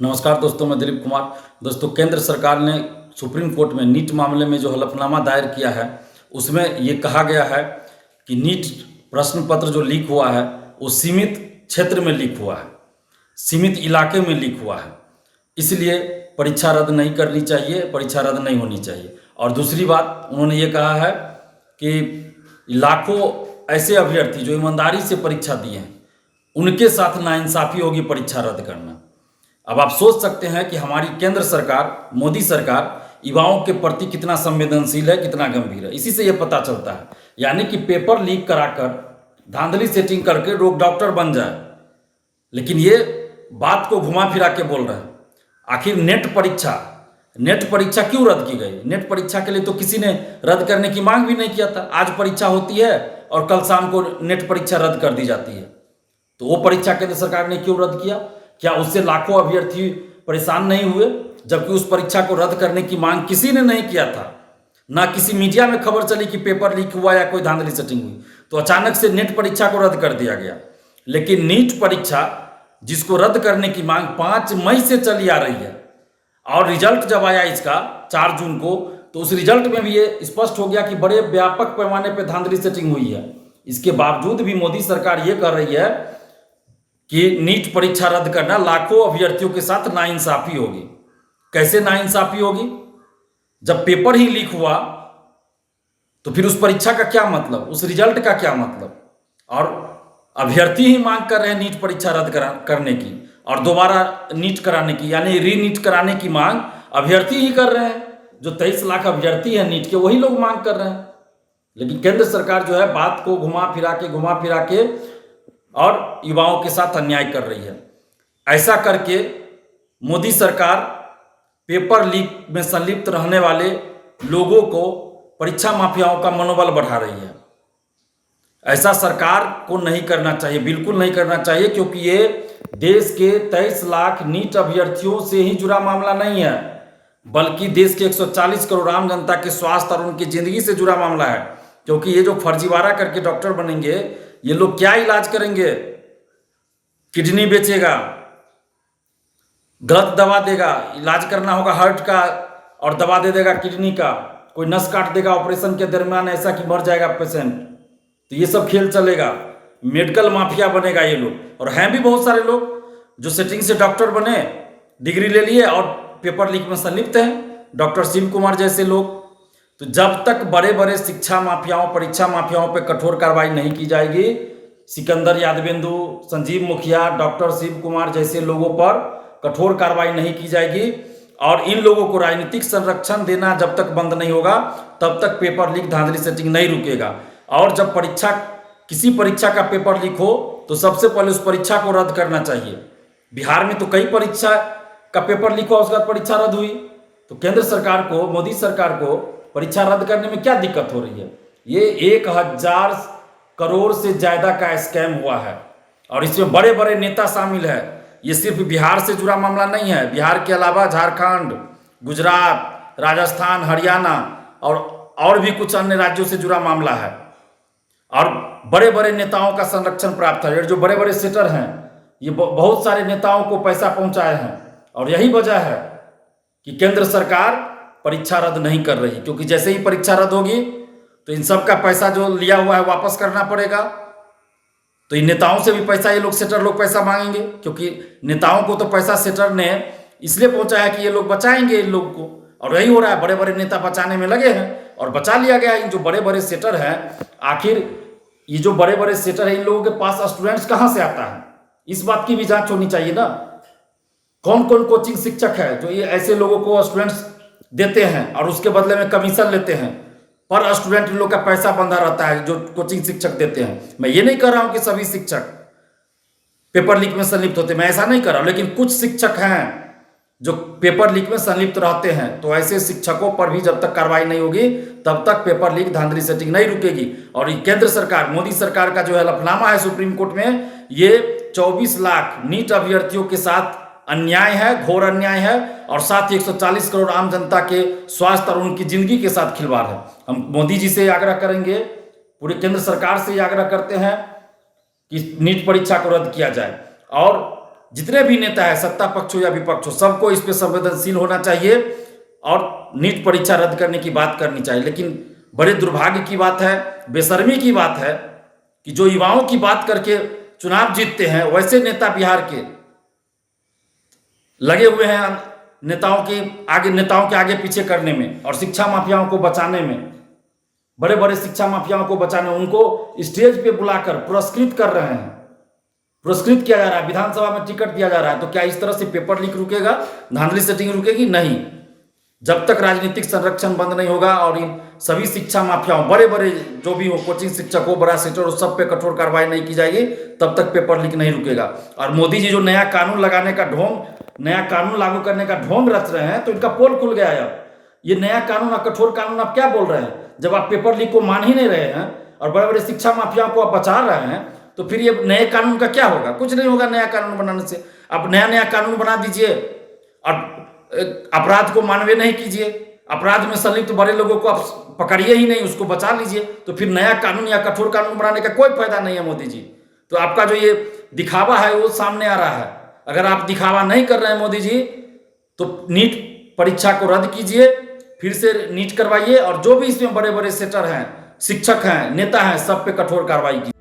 नमस्कार दोस्तों, मैं दिलीप कुमार। दोस्तों, केंद्र सरकार ने सुप्रीम कोर्ट में नीट मामले में जो हलफनामा दायर किया है, उसमें ये कहा गया है कि नीट प्रश्न पत्र जो लीक हुआ है वो सीमित क्षेत्र में लीक हुआ है, सीमित इलाके में लीक हुआ है। इसलिए परीक्षा रद्द नहीं करनी चाहिए, परीक्षा रद्द नहीं होनी चाहिए। और दूसरी बात, उन्होंने ये कहा है कि लाखों ऐसे अभ्यर्थी जो ईमानदारी से परीक्षा दिए हैं, उनके साथ नाइंसाफ़ी होगी परीक्षा रद्द करना। अब आप सोच सकते हैं कि हमारी केंद्र सरकार, मोदी सरकार युवाओं के प्रति कितना संवेदनशील है, कितना गंभीर है। इसी से ये पता चलता है, यानी कि पेपर लीक कराकर धांधली सेटिंग करके लोग डॉक्टर बन जाए, लेकिन ये बात को घुमा फिरा के बोल रहे हैं। आखिर नेट परीक्षा क्यों रद्द की गई? नेट परीक्षा के लिए तो किसी ने रद्द करने की मांग भी नहीं किया था। आज परीक्षा होती है और कल शाम को नेट परीक्षा रद्द कर दी जाती है। तो वो परीक्षा केंद्र सरकार ने क्यों रद्द किया? क्या उससे लाखों अभ्यर्थी परेशान नहीं हुए? जबकि उस परीक्षा को रद्द करने की मांग किसी ने नहीं किया था, ना किसी मीडिया में खबर चली कि पेपर लीक हुआ या कोई धांधली सेटिंग हुई। तो अचानक से नेट परीक्षा को रद्द कर दिया गया। लेकिन नीट परीक्षा जिसको रद्द करने की मांग 5 मई से चली आ रही है, और रिजल्ट जब आया इसका 4 जून को, तो उस रिजल्ट में भी ये स्पष्ट हो गया कि बड़े व्यापक पैमाने पर धांधली सेटिंग हुई है। इसके बावजूद भी मोदी सरकार ये कर रही है कि नीट परीक्षा रद्द करना लाखों अभ्यर्थियों के साथ नाइंसाफी होगी। कैसे नाइंसाफी होगी? जब पेपर ही लीक हुआ तो फिर उस परीक्षा का क्या मतलब, उस रिजल्ट का क्या मतलब? और अभ्यर्थी ही मांग कर रहे हैं नीट परीक्षा रद्द करने की और दोबारा नीट कराने की, यानी रीनीट कराने की मांग अभ्यर्थी ही कर रहे हैं। जो 23 लाख अभ्यर्थी हैं नीट के, वही लोग मांग कर रहे हैं। लेकिन केंद्र सरकार जो है बात को घुमा फिरा के और युवाओं के साथ अन्याय कर रही है। ऐसा करके मोदी सरकार पेपर लीक में संलिप्त रहने वाले लोगों को, परीक्षा माफियाओं का मनोबल बढ़ा रही है। ऐसा सरकार को नहीं करना चाहिए, बिल्कुल नहीं करना चाहिए, क्योंकि ये देश के 23 लाख नीट अभ्यर्थियों से ही जुड़ा मामला नहीं है, बल्कि देश के 140 करोड़ आम जनता के स्वास्थ्य और उनकी जिंदगी से जुड़ा मामला है। क्योंकि ये जो फर्जीवाड़ा करके डॉक्टर बनेंगे, ये लोग क्या इलाज करेंगे? किडनी बेचेगा, गलत दवा देगा, इलाज करना होगा हार्ट का और दवा दे देगा किडनी का, कोई नस काट देगा ऑपरेशन के दरमियान ऐसा कि मर जाएगा पेशेंट। तो ये सब खेल चलेगा, मेडिकल माफिया बनेगा ये लोग। और हैं भी बहुत सारे लोग जो सेटिंग से डॉक्टर बने, डिग्री ले लिए और पेपर लीक में संलिप्त हैं, डॉक्टर शिव कुमार जैसे लोग। तो जब तक बड़े बड़े शिक्षा माफियाओं, परीक्षा माफियाओं पर कठोर कार्रवाई नहीं की जाएगी, सिकंदर यादवेंदु, संजीव मुखिया, डॉक्टर शिव कुमार जैसे लोगों पर कठोर कार्रवाई नहीं की जाएगी और इन लोगों को राजनीतिक संरक्षण देना जब तक बंद नहीं होगा, तब तक पेपर लीक, धांधली सेटिंग नहीं रुकेगा। और जब किसी परीक्षा का पेपर लीक हो तो सबसे पहले उस परीक्षा को रद्द करना चाहिए। बिहार में तो कई परीक्षा का पेपर लीक हुआ, उसके बाद परीक्षा रद्द हुई। तो केंद्र सरकार को, मोदी सरकार को परीक्षा रद्द करने में क्या दिक्कत हो रही है? ये 1000 करोड़ से ज्यादा का स्कैम हुआ है और इसमें बड़े बड़े नेता शामिल है। ये सिर्फ बिहार से जुड़ा मामला नहीं है, बिहार के अलावा झारखंड, गुजरात, राजस्थान, हरियाणा और भी कुछ अन्य राज्यों से जुड़ा मामला है। और बड़े बड़े नेताओं का संरक्षण प्राप्त है। जो बड़े बड़े सेटर हैं, ये बहुत सारे नेताओं को पैसा पहुंचाए हैं और यही वजह है कि केंद्र सरकार परीक्षा रद्द नहीं कर रही। क्योंकि जैसे ही परीक्षा रद्द होगी तो इन सब का पैसा जो लिया हुआ है वापस करना पड़ेगा। तो इन नेताओं से भी पैसा, ये लोग सेटर लोग पैसा मांगेंगे, क्योंकि नेताओं को तो पैसा सेटर ने इसलिए पहुंचा है कि ये लोग बचाएंगे इन लोगों को। और यही हो रहा है, बड़े बड़े नेता बचाने में लगे हैं और बचा लिया गया है। इन जो बड़े बड़े सेटर हैं, आखिर ये जो बड़े बड़े सेटर हैं, इन लोगों के पास स्टूडेंट्स कहाँ से आता है? इस बात की भी जांच होनी चाहिए ना। कौन कौन कोचिंग शिक्षक है जो ये ऐसे लोगों को स्टूडेंट्स देते हैं और उसके बदले में कमीशन लेते हैं? पर स्टूडेंट इन लोग का पैसा बंधा रहता है जो कोचिंग शिक्षक देते हैं। मैं ये नहीं कर रहा हूं कि सभी शिक्षक पेपर लीक में संलिप्त होते, मैं ऐसा नहीं कर रहा हूं, लेकिन कुछ शिक्षक हैं जो पेपर लीक में संलिप्त रहते हैं। तो ऐसे शिक्षकों पर भी जब तक कार्रवाई नहीं होगी, तब तक पेपर लीक, धांधली सेटिंग नहीं रुकेगी। और केंद्र सरकार, मोदी सरकार का जो हलफनामा है सुप्रीम कोर्ट में, ये 24 लाख नीट अभ्यर्थियों के साथ अन्याय है, घोर अन्याय है, और साथ ही 140 करोड़ आम जनता के स्वास्थ्य और उनकी जिंदगी के साथ खिलवाड़ है। हम मोदी जी से आग्रह करेंगे, पूरे केंद्र सरकार से आग्रह करते हैं कि नीट परीक्षा को रद्द किया जाए। और जितने भी नेता है, सत्ता पक्ष हो या विपक्ष हो, सबको इस पे संवेदनशील होना चाहिए और नीट परीक्षा रद्द करने की बात करनी चाहिए। लेकिन बड़े दुर्भाग्य की बात है, बेशर्मी की बात है कि जो युवाओं की बात करके चुनाव जीतते हैं, वैसे नेता बिहार के लगे हुए हैं नेताओं के आगे पीछे करने में और शिक्षा माफियाओं को बचाने में, बड़े बड़े शिक्षा माफियाओं को बचाने, उनको स्टेज पे बुलाकर पुरस्कृत कर रहे हैं, पुरस्कृत किया जा रहा है, विधानसभा में टिकट दिया जा रहा है। तो क्या इस तरह से पेपर लीक रुकेगा, धांधली सेटिंग रुकेगी? नहीं। जब तक राजनीतिक संरक्षण बंद नहीं होगा और इन सभी शिक्षा माफियाओं, बड़े बड़े जो भी हो, कोचिंग शिक्षक हो, बड़ा सेक्टर हो, सब पे कठोर कार्रवाई नहीं की जाएगी, तब तक पेपर लीक नहीं रुकेगा। और मोदी जी जो नया कानून लगाने का ढोंग, नया कानून लागू करने का ढोंग रच रहे हैं, तो इनका पोल खुल गया है। अब ये नया कानून और कठोर कानून आप क्या बोल रहे हैं? जब आप पेपर लीक को मान ही नहीं रहे हैं और बड़े बड़े शिक्षा माफियाओं को आप बचा रहे हैं, तो फिर ये नए कानून का क्या होगा? कुछ नहीं होगा नया कानून बनाने से। आप नया कानून बना दीजिए और अपराध को मानवे नहीं कीजिए, अपराध में संलिप्त बड़े लोगों को आप पकड़िए ही नहीं, उसको बचा लीजिए। तो फिर नया कानून या कठोर कानून बनाने का कोई फायदा नहीं है मोदी जी। तो आपका जो ये दिखावा है वो सामने आ रहा है। अगर आप दिखावा नहीं कर रहे हैं मोदी जी, तो नीट परीक्षा को रद्द कीजिए, फिर से नीट करवाइए और जो भी इसमें बड़े बड़े सेटर हैं, शिक्षक हैं, नेता हैं, सब पे कठोर कार्रवाई कीजिए।